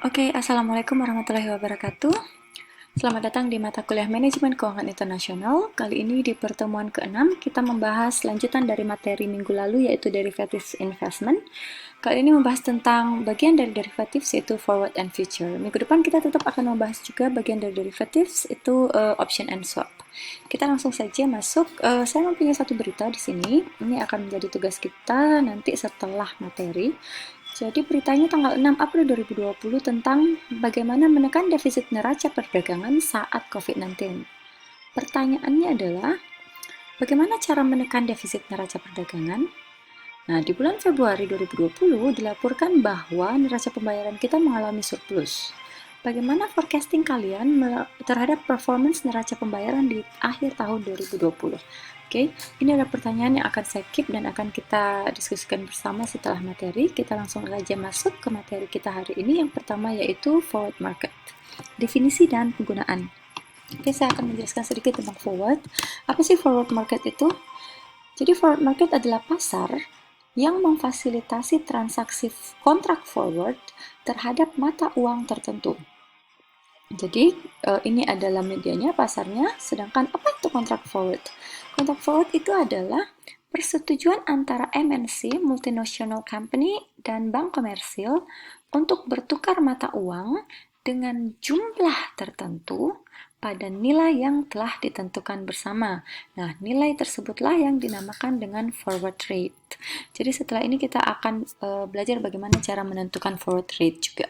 Oke, Assalamualaikum warahmatullahi wabarakatuh. Selamat datang di mata kuliah Manajemen Keuangan Internasional. Kali ini di pertemuan ke-6, kita membahas lanjutan dari materi minggu lalu, yaitu Derivatives Investment. Kali ini membahas tentang bagian dari derivatives, yaitu Forward and Future. Minggu depan kita tetap akan membahas juga bagian dari derivatives, itu Option and Swap. Kita langsung saja masuk. Saya mempunyai satu berita di sini. Ini akan menjadi tugas kita nanti setelah materi. Jadi beritanya tanggal 6 April 2020 tentang bagaimana menekan defisit neraca perdagangan saat COVID-19. Pertanyaannya adalah, bagaimana cara menekan defisit neraca perdagangan? Nah, di bulan Februari 2020 dilaporkan bahwa neraca pembayaran kita mengalami surplus. Bagaimana forecasting kalian terhadap performance neraca pembayaran di akhir tahun 2020? Oke, ini adalah pertanyaan yang akan saya keep dan akan kita diskusikan bersama setelah materi. Kita langsung saja masuk ke materi kita hari ini. Yang pertama yaitu forward market. Definisi dan penggunaan. Oke, saya akan menjelaskan sedikit tentang forward. Apa sih forward market itu? Jadi forward market adalah pasar yang memfasilitasi transaksi kontrak forward terhadap mata uang tertentu. Jadi ini adalah medianya, pasarnya. Sedangkan apa itu kontrak forward? Kontrak forward itu adalah persetujuan antara MNC, multinational company, dan bank komersil untuk bertukar mata uang dengan jumlah tertentu pada nilai yang telah ditentukan bersama. Nah, nilai tersebutlah yang dinamakan dengan forward rate. Jadi setelah ini kita akan belajar bagaimana cara menentukan forward rate juga.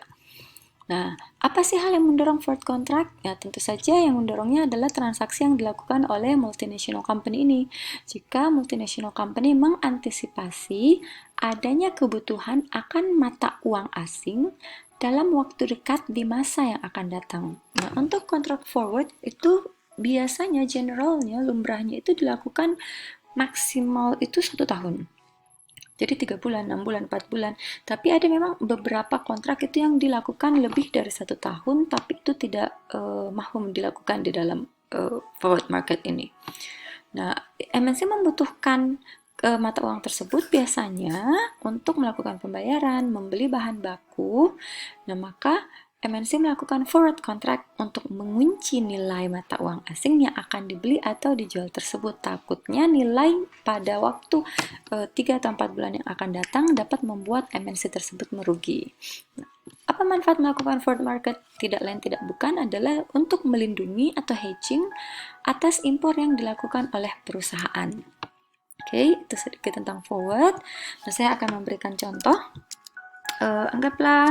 Nah, apa sih hal yang mendorong forward contract? Ya, tentu saja yang mendorongnya adalah transaksi yang dilakukan oleh multinational company ini. Jika multinational company mengantisipasi adanya kebutuhan akan mata uang asing dalam waktu dekat di masa yang akan datang. Nah, untuk kontrak forward itu biasanya generalnya, lumrahnya itu dilakukan maksimal itu 1 tahun. Jadi 3 bulan, 6 bulan, 4 bulan. Tapi ada memang beberapa kontrak itu yang dilakukan lebih dari 1 tahun, tapi itu tidak mahum dilakukan di dalam forward market ini. Nah, MNC membutuhkan mata uang tersebut biasanya untuk melakukan pembayaran, membeli bahan baku. Nah, maka MNC melakukan forward contract untuk mengunci nilai mata uang asing yang akan dibeli atau dijual tersebut. Takutnya nilai pada waktu 3 atau 4 bulan yang akan datang dapat membuat MNC tersebut merugi. Nah, apa manfaat melakukan forward market? Tidak lain tidak bukan adalah untuk melindungi atau hedging atas impor yang dilakukan oleh perusahaan. Oke, itu sedikit tentang forward. Nah, saya akan memberikan contoh. Anggaplah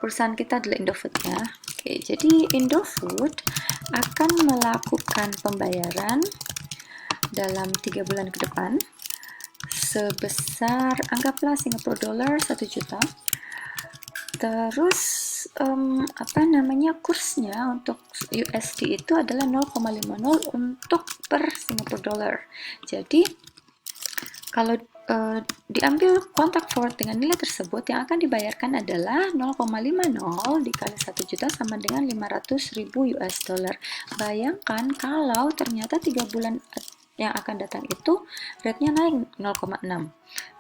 perusahaan kita adalah Indofood ya. Oke, jadi Indofood akan melakukan pembayaran dalam 3 bulan ke depan sebesar anggaplah Singapura dollar 1 juta. Terus kursnya untuk USD itu adalah 0,50 untuk per Singapura dollar. Jadi kalau diambil kontrak forward dengan nilai tersebut, yang akan dibayarkan adalah 0,50 dikali 1 juta sama dengan 500.000 US dollar. Bayangkan kalau ternyata 3 bulan yang akan datang itu rate-nya naik 0,6.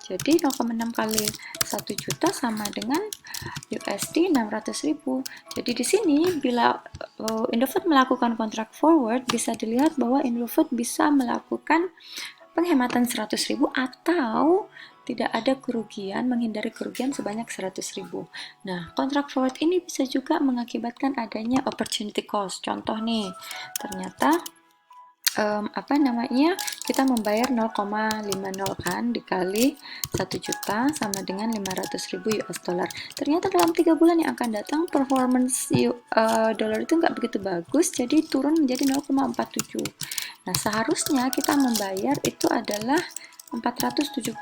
Jadi 0,6 kali 1 juta sama dengan USD 600.000. Jadi di sini bila Indofood melakukan kontrak forward, bisa dilihat bahwa Indofood bisa melakukan penghematan 100.000 atau tidak ada kerugian, menghindari kerugian sebanyak 100.000. Nah, kontrak forward ini bisa juga mengakibatkan adanya opportunity cost. Contoh nih, ternyata kita membayar 0,50 kan dikali 1 juta sama dengan 500.000 US dollar. Ternyata dalam 3 bulan yang akan datang performance dolar itu nggak begitu bagus, jadi turun menjadi 0,47. Nah, seharusnya kita membayar itu adalah 470.000,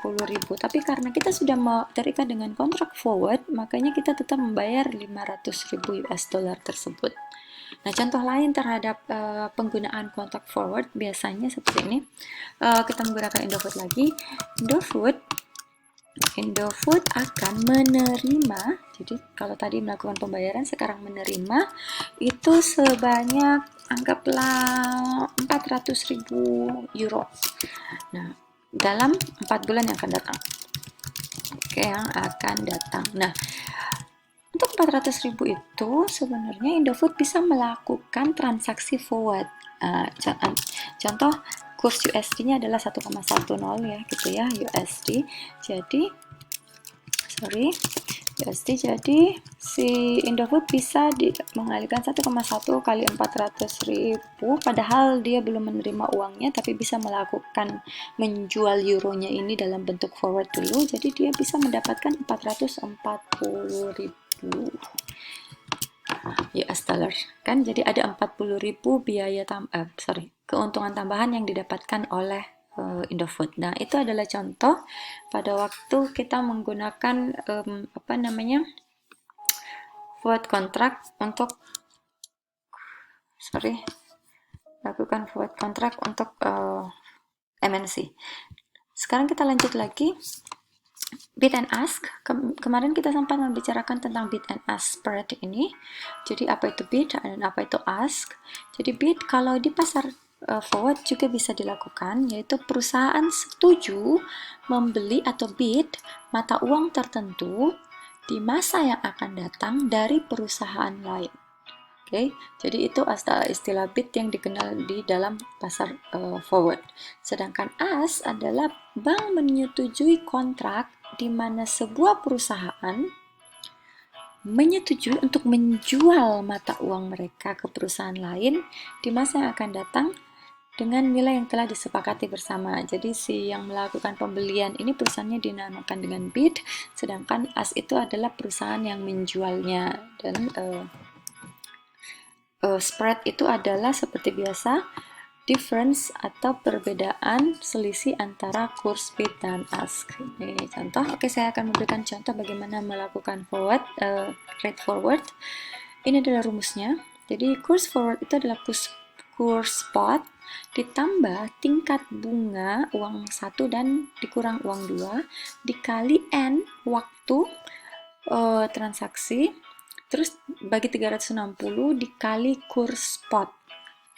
tapi karena kita sudah terikat dengan kontrak forward, makanya kita tetap membayar 500.000 US dollar tersebut. Nah, contoh lain terhadap penggunaan kontrak forward biasanya seperti ini. Kita menggunakan Indofood lagi. Indofood akan menerima, jadi kalau tadi melakukan pembayaran, sekarang menerima itu sebanyak anggaplah 400.000 euro. Nah, dalam 4 bulan yang akan datang. Oke, yang akan datang. Nah, Untuk 400.000 itu sebenarnya Indofood bisa melakukan transaksi forward. Contoh kurs USD-nya adalah 1,10 ya, gitu ya, USD. Jadi jadi si Indofood bisa mengalihkan 1,1 kali 400.000, padahal dia belum menerima uangnya, tapi bisa melakukan menjual euronya ini dalam bentuk forward dulu. Jadi dia bisa mendapatkan 440.000 US dollar kan. Jadi ada 40.000 keuntungan tambahan yang didapatkan oleh Indofood. Nah, itu adalah contoh pada waktu kita menggunakan forward contract untuk lakukan forward contract untuk MNC. Sekarang kita lanjut lagi. Bid and ask. Kemarin kita sempat membicarakan tentang bid and ask spread ini. Jadi apa itu bid dan apa itu ask? Jadi bid kalau di pasar forward juga bisa dilakukan, yaitu perusahaan setuju membeli atau bid mata uang tertentu di masa yang akan datang dari perusahaan lain. Oke, jadi itu istilah bid yang dikenal di dalam pasar forward. Sedangkan ask adalah bank menyetujui kontrak di mana sebuah perusahaan menyetujui untuk menjual mata uang mereka ke perusahaan lain di masa yang akan datang dengan nilai yang telah disepakati bersama. Jadi si yang melakukan pembelian ini perusahaannya dinamakan dengan bid, sedangkan ask itu adalah perusahaan yang menjualnya. Dan spread itu adalah seperti biasa difference atau perbedaan selisih antara kurs bid dan ask. Ini contoh. Oke, saya akan memberikan contoh bagaimana melakukan forward, rate forward. Ini adalah rumusnya. Jadi kurs forward itu adalah kurs spot ditambah tingkat bunga uang 1 dan dikurang uang 2 dikali N waktu transaksi, terus bagi 360 dikali kurs spot.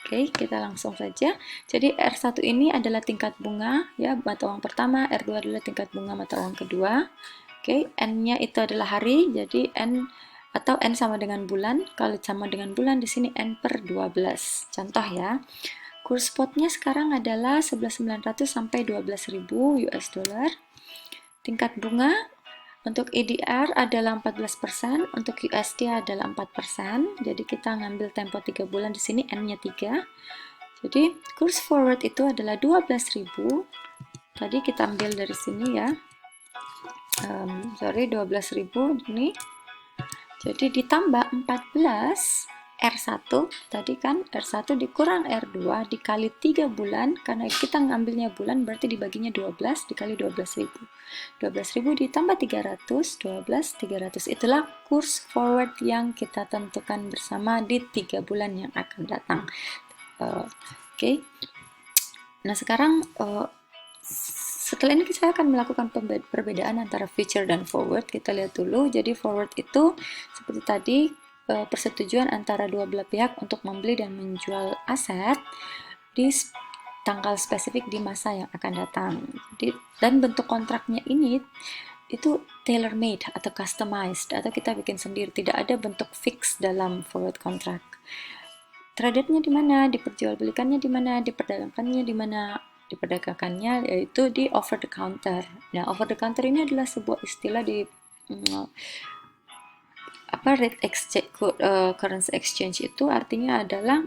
Oke, kita langsung saja. Jadi R1 ini adalah tingkat bunga ya mata uang pertama, R2 adalah tingkat bunga mata uang kedua. Oke, N-nya itu adalah hari, jadi N atau N sama dengan bulan. Kalau sama dengan bulan di sini N per 12. Contoh ya. Kurs spotnya sekarang adalah 11.900 sampai 12.000 US dollar. Tingkat bunga untuk EDR adalah 14%, untuk USD adalah 4%. Jadi kita ngambil tempo 3 bulan di sini, N-nya 3. Jadi kurs forward itu adalah 12.000. Tadi kita ambil dari sini ya. 12.000 ini. Jadi ditambah 14 R1, tadi kan R1 dikurang R2 dikali 3 bulan, karena kita ngambilnya bulan berarti dibaginya 12 dikali 12.000. 12.000 ditambah 300, 300. Itulah kurs forward yang kita tentukan bersama di 3 bulan yang akan datang. Oke. Nah, sekarang setelah ini saya akan melakukan perbedaan antara future dan forward. Kita lihat dulu. Jadi forward itu seperti tadi, persetujuan antara dua belah pihak untuk membeli dan menjual aset di tanggal spesifik di masa yang akan datang. Dan bentuk kontraknya ini itu tailor made atau customized, atau kita bikin sendiri. Tidak ada bentuk fix dalam forward contract. Tradernya di mana, diperjualbelikannya di mana, diperdagangkannya di mana. Diperdagangkannya yaitu di over the counter. Nah, over the counter ini adalah sebuah istilah di rate exchange, currency exchange itu artinya adalah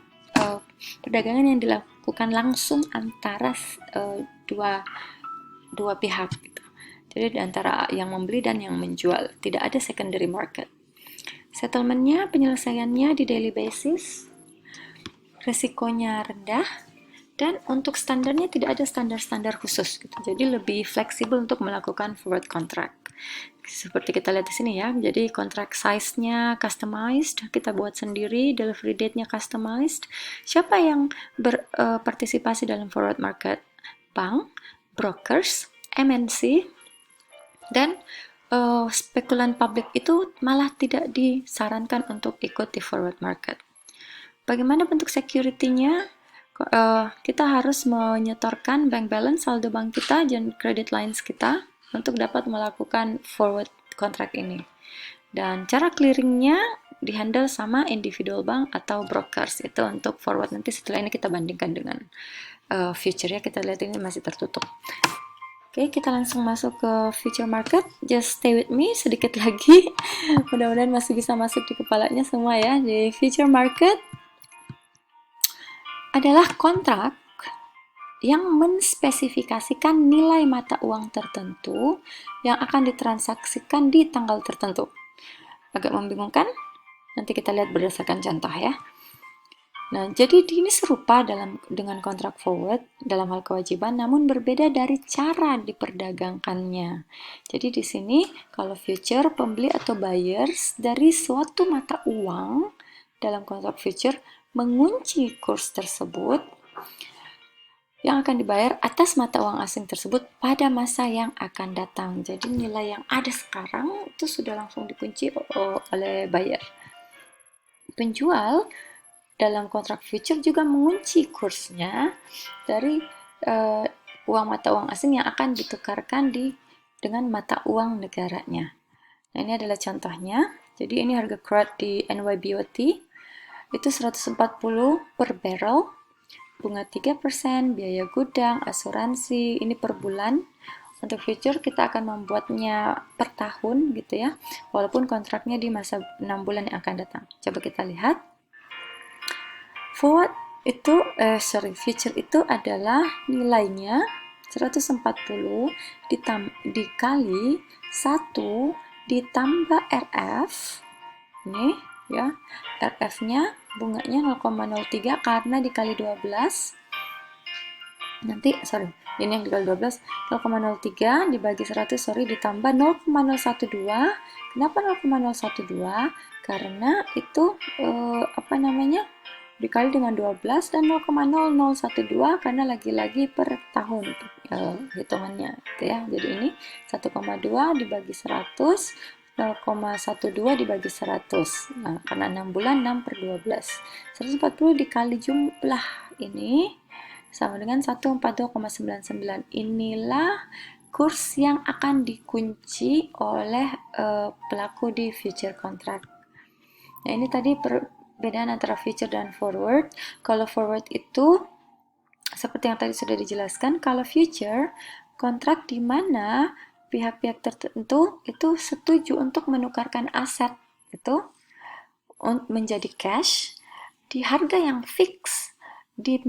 perdagangan yang dilakukan langsung antara dua pihak gitu. Jadi antara yang membeli dan yang menjual, tidak ada secondary market. Settlementnya, penyelesaiannya di daily basis, resikonya rendah, dan untuk standarnya tidak ada standar-standar khusus gitu. Jadi lebih fleksibel untuk melakukan forward contract. Seperti kita lihat di sini ya. Jadi contract size-nya customized, kita buat sendiri, delivery date-nya customized. Siapa yang berpartisipasi dalam forward market? Bank, brokers, MNC, dan spekulan publik itu malah tidak disarankan untuk ikut di forward market. Bagaimana bentuk security-nya? Kita harus menyetorkan bank balance, saldo bank kita, dan credit lines kita untuk dapat melakukan forward contract ini. Dan cara clearingnya dihandle sama individual bank atau brokers. Itu untuk forward. Nanti setelah ini kita bandingkan dengan future ya. Kita lihat ini masih tertutup. Oke, kita langsung masuk ke future market. Just stay with me sedikit lagi. Mudah-mudahan masih bisa masuk di kepalanya semua ya. Di future market adalah kontrak yang menspesifikasikan nilai mata uang tertentu yang akan ditransaksikan di tanggal tertentu. Agak membingungkan? Nanti kita lihat berdasarkan contoh ya. Nah, jadi ini serupa dengan kontrak forward dalam hal kewajiban, namun berbeda dari cara diperdagangkannya. Jadi di sini kalau future, pembeli atau buyers dari suatu mata uang dalam kontrak future mengunci kurs tersebut yang akan dibayar atas mata uang asing tersebut pada masa yang akan datang. Jadi nilai yang ada sekarang itu sudah langsung dikunci oleh buyer. Penjual dalam kontrak future juga mengunci kursnya dari uang mata uang asing yang akan ditukarkan dengan mata uang negaranya. Nah, ini adalah contohnya. Jadi ini harga crude di NYBOT itu 140 per barrel. Bunga 3%, biaya gudang, asuransi, ini per bulan. Untuk future kita akan membuatnya per tahun gitu ya, walaupun kontraknya di masa 6 bulan yang akan datang. Coba kita lihat. Forward itu, future itu adalah nilainya 140 dikali 1 ditambah RF. Ini ya, RF-nya bunganya 0,03 karena dikali 12. Nanti, ini yang dikali 12, 0,03 dibagi 100, ditambah 0,012. Kenapa 0,012? Karena itu, dikali dengan 12 dan 0,0012 karena lagi-lagi per tahun hitungannya gitu ya. Jadi ini 1,2 dibagi 100, 0,12 dibagi 100. Nah, karena 6 bulan 6 per 12. 140 dikali jumlah ini sama dengan 142,99. Inilah kurs yang akan dikunci oleh pelaku di future contract. Nah, ini tadi perbedaan antara future dan forward. Kalau forward itu seperti yang tadi sudah dijelaskan, kalau future kontrak di mana pihak-pihak tertentu itu setuju untuk menukarkan aset itu menjadi cash di harga yang fix di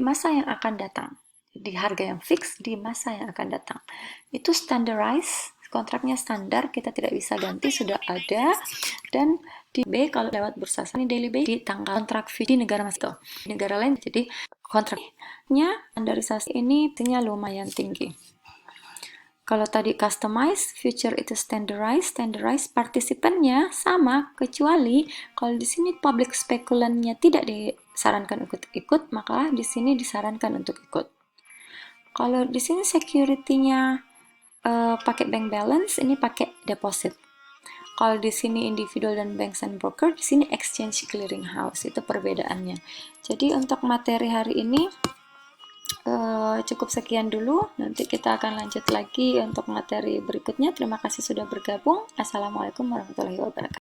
masa yang akan datang. Di harga yang fix di masa yang akan datang. Itu standardized, kontraknya standar, kita tidak bisa ganti, sudah ada. Dan di B kalau lewat bursa saham daily base di tanggal kontrak di negara masing di negara lain, jadi kontraknya standarisasi ini tingginya lumayan tinggi. Kalau tadi customized, future itu standardized partisipannya sama, kecuali kalau di sini public speculannya tidak disarankan untuk ikut, maka di sini disarankan untuk ikut. Kalau di sini security-nya pakai bank balance, ini pakai deposit. Kalau di sini individual dan banks and broker, di sini exchange clearing house, itu perbedaannya. Jadi untuk materi hari ini cukup sekian dulu. Nanti kita akan lanjut lagi untuk materi berikutnya. Terima kasih sudah bergabung. Assalamualaikum warahmatullahi wabarakatuh.